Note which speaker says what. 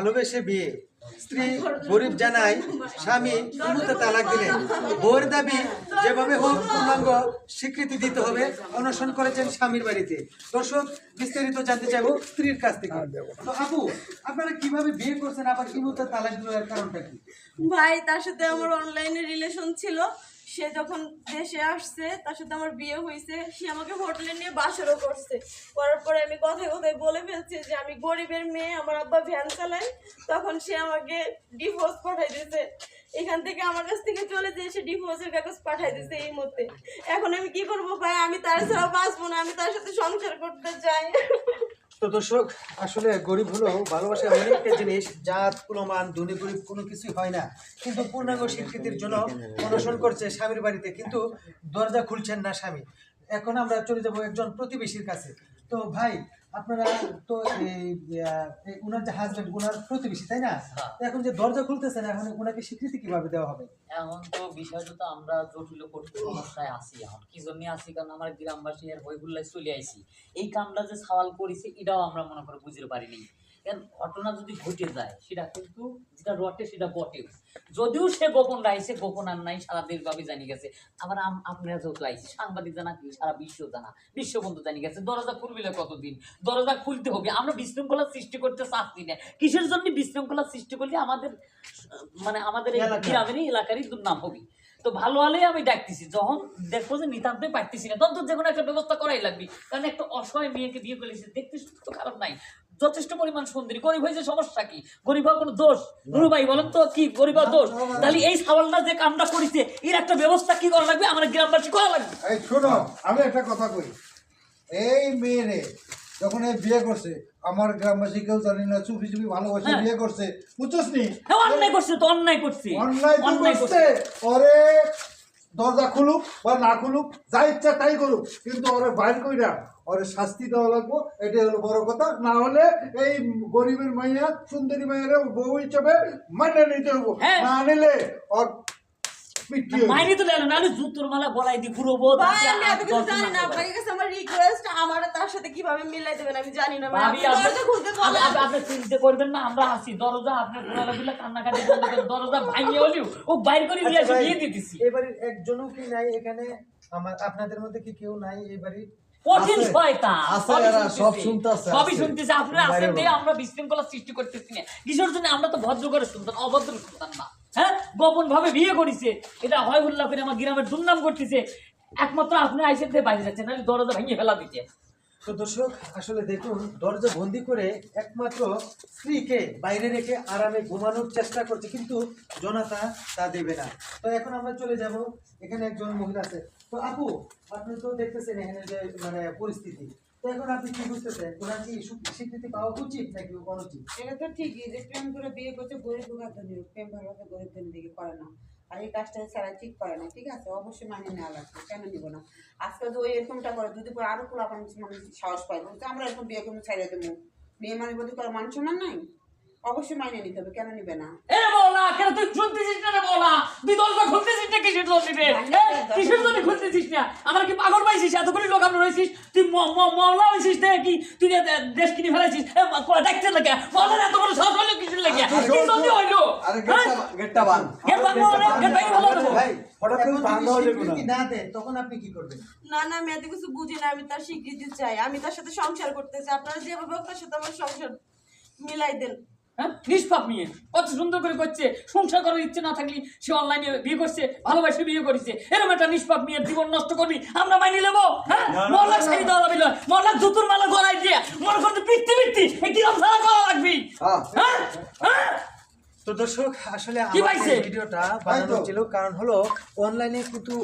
Speaker 1: ভালোবেসে বিয়ে, স্ত্রী গরিব জানায় স্বামী উন্নতে তালাক দিলেন। বউয়ের দাবি যেভাবে হোক পূর্ণাঙ্গ স্বীকৃতি দিতে হবে, অনশন করেছেন স্বামীর বাড়িতে। দর্শক, বিস্তারিত জানতে চাইবো স্ত্রীর কাছ থেকে। তো আপু, আপনারা কিভাবে বিয়ে করছেন, আবার উন্নতে তালাক দেওয়ার কারণটা কি?
Speaker 2: ভাই, তার সাথে আমার অনলাইনে রিলেশন ছিল। সে যখন দেশে আসছে, তার সাথে আমার বিয়ে হয়েছে। সে আমাকে হোটেলে নিয়ে বাসরও করছে। করার পরে আমি কথায় কথায় বলে ফেলছি যে আমি গরিবের মেয়ে, আমার আব্বা ভ্যান চালায়। তখন সে আমাকে ডিভোর্স পাঠাই দিয়েছে। এখান থেকে আমার কাছ থেকে চলে যেয়ে সে ডিভোর্সের কাগজ পাঠাই দিয়েছে এই মুহূর্তে। এখন আমি কি করবো ভাই? আমি তার ছাড়া বাঁচবো না, আমি তার সাথে সংসার করতে চাই।
Speaker 1: তো দর্শক, আসলে গরিব হলেও ভালোবাসা এমন একটা জিনিস, জাত কুলমান ধনী গরিব কোনো কিছুই হয় না। কিন্তু পূর্ণাঙ্গ স্বীকৃতির জন্য অনশন করছে স্বামীর বাড়িতে, কিন্তু দরজা খুলছেন না স্বামী। এখন আমরা চলে যাব একজন প্রতিবেশীর কাছে। তো ভাই, আপনারা তো উনার যে হাজবেন্ড, উনার প্রতিবেশী, তাই না? এখন যে দরজা খুলতেছে না, এখন উনাকে স্বীকৃতি কিভাবে দেওয়া হবে?
Speaker 3: এখন তো বিষয়টা তো আমরা জটিল কঠিন সমস্যায় আছি। এখন কি জন্য আছি, কারণ আমার গ্রামবাসী আর হইহুল্লায় চলে আইছি। এই কামটা যে সওয়াল করেছে এটাও আমরা মনে করে বুঝতে পারিনি। কারণ ঘটনা যদি ঘটে যায় সেটা কিন্তু যেটা রটে সেটা বটে। যদিও সে গোপন রাইছে, গোপন আর নাই, সারা দেশভাবে জানি গেছে। আবার আপনারা যেহেতু আইছি, সাংবাদিক জানা কি সারা বিশ্ব জানা, বিশ্ববন্ধু জানি গেছে। দরজা খুলবিলে কতদিন? দরজা খুলতে হবে। আমরা বিশৃঙ্খলা সৃষ্টি করতে চাচ্ছি না। কিসের জন্য বিশৃঙ্খলা সৃষ্টি করলে আমাদের মানে আমাদের এই গ্রামেরই এলাকারই দুর্নাম হবে। তো ভালো হলেই আমি ডাকতেছি। যখন দেখবো যে নিতান্তই পারতেছি না, তখন তো যে কোনো একটা ব্যবস্থা করাই লাগবে। কারণ একটা অসহায় মেয়েকে বিয়ে করেছে, দেখতে তো খারাপ নাই, যথেষ্ট পরিমাণ সুন্দরী। গরিব হয়েছে, সমস্যা কি? গরিব হওয়ার কোনো দোষ? নুরু ভাই বলেন তো, কি গরিব হওয়ার দোষ? তাহলে এই সাওয়ালটা যে কামটা করেছে এর একটা ব্যবস্থা কি করা লাগবে? আমার গ্রামবাসী করা লাগবে।
Speaker 4: এই শোনো, আমি একটা কথা কই। এই মেয়েরে যখন এই বিয়ে করছে, আমার গ্রামবাসী কেউ জানি না, চুপি চুপি ভালোবাসে বিয়ে করছে, বুঝছস নি?
Speaker 3: হ্যাঁ, অন্যায় করছে তো, অন্যায় করছে,
Speaker 4: অন্যায় করছে। ওরে দরজা খুলুক বা না খুলুক, যা ইচ্ছা তাই করুক, কিন্তু ওরে বাইর কইরা ওরে শাস্তি দেওয়া লাগবো। এটাই হলো বড় কথা। না হলে এই গরিবের মাইয়া সুন্দরী মাইয়ারে বউ হিসাবে মানে নিতে হবো। না নিলে ওর
Speaker 3: মাইনে তো লেলো, নাহলে জুতোর মালা গলায় দিয়ে ঘুরবো।
Speaker 2: ভাই, আমি এত কিছু জানি না। আপনার কাছে আমার রিকোয়েস্ট, আমার তার সাথে কিভাবে মিলাই দেবেন আমি জানি না।
Speaker 3: ভাবি, আপনি চিন্তা করবেন না, আমরা আছি। দরজা আপনার খোলা লাগলে কান্নাকাটি বন্ধ করে দরজা ভাঙিয়ে হলেও ও বাইর করে দিয়ে আসে বিয়ে দিতেছি।
Speaker 1: এবারে একজনও কি নাই এখানে? আপনাদের মধ্যে কি কেউ নাই এই বাড়ির?
Speaker 3: কঠিন শয়তান
Speaker 4: সব শুনতেছে,
Speaker 3: সবই শুনতেছে। আপনারা আছেন দিয়ে আমরা বিশৃঙ্খলা সৃষ্টি করতেছি না। কিসের জন্য? আমরা তো ভদ্র করে শুনতাম, অভদ্র শুনতাম না। হ্যাঁ, গোপন ভাবে বিয়ে করেছে, এটা হয় উল্লাহ করে আমার গ্রামের দুর্নাম করতেছে। একমাত্র আপনি আইসেন দিয়ে বাইরে যাচ্ছেন, নাহলে দরজা ভেঙে ফেলা দিতে।
Speaker 1: তো দর্শক, আসলে দেখুন, দরজা বন্দি করে একমাত্র স্ত্রীকে বাইরে রেখে আরামে ঘুমানোর চেষ্টা করছে, কিন্তু জনতা তা দেবে না। তো এখন আমরা চলে যাব, এখানে একজন মহিলা আছে। তো আপু, আপনি তো দেখতেছেন এখানে যে মানে পরিস্থিতি, তো এখন আপনি কি বুঝতেছেন, ওনার কি স্বীকৃতি পাওয়া উচিত নাকি অনুচিত?
Speaker 5: এটা তো ঠিকই যে প্রেম করে বিয়ে করছে গরিব ধনী, প্রেম ভালোবাসা গরিব ধনী দিকে করে না। আর এই কাজটা ছাড়া ঠিক করে না। ঠিক আছে, অবশ্যই মানিয়ে নেওয়া লাগবে, কেন নিব না? আজকাল যে ওই এরকমটা করে, যদি পরে আরো খোলা মানুষ সাহস পাই, বলছে আমরা এরকম বিয়ে করবো, ছাড়িয়ে দেবো। মেয়ে মানে বোধ করে মানুষ না নাই, অবশ্যই মাইনে নিতে হবে, কেন নিবে না?
Speaker 3: এ বলা কেন তুই শুনতেছিস না? বলা তুই দরজা খুলতেছিস না কিসের জন্য? কিসের জন্য খুলতেছিস না? আমার কি পাগল পাইছিস? এতগুলি লোক আমরা রয়েছিস, তুই মওলা হয়েছিস কি? তুই দেশ কিনে ফেলাইছিস? দেখতে লাগে মওলার এত বড় সাহস হলো কিসের লাগে? কি জন্য হইলো?
Speaker 4: আরে গেটটা বাঁধ।
Speaker 3: গেট ভাঙবো না, গেট ভাঙি ভালো দেবো।
Speaker 1: ভাই, হঠাৎ করে স্বীকৃতি না দেন, তখন আপনি কি করবেন?
Speaker 2: না না, আমি এত কিছু বুঝি না। আমি তার স্বীকৃতি চাই, আমি তার সাথে সংসার করতে চাই। আপনারা যেভাবে হোক তার সাথে আমার সংসার মিলাই দেন।
Speaker 3: হ্যাঁ, নিষ্পাপ নিয়ে কত সুন্দর করে করছে। সংসার করার ইচ্ছে না থাকলে সে অনলাইনে বিয়ে করছে, ভালোবাসে বিয়ে করেছে। এরকম একটা নিষ্পাপ নিয়ে জীবন নষ্ট করবি, আমরা মাইনে নেবো? হ্যাঁ, মহল্লার শাড়ি দেওয়া যাবে না, মহল্লার জুতোর মালা গলায় দিয়ে মনে করতে পিটতে একটি রমসালা করা লাগবে। হ্যাঁ হ্যাঁ।
Speaker 1: তো দর্শক, আসলে
Speaker 3: কি পাইছে?
Speaker 1: ভিডিওটা বানানো ছিল কারণ হলো অনলাইনে কিন্তু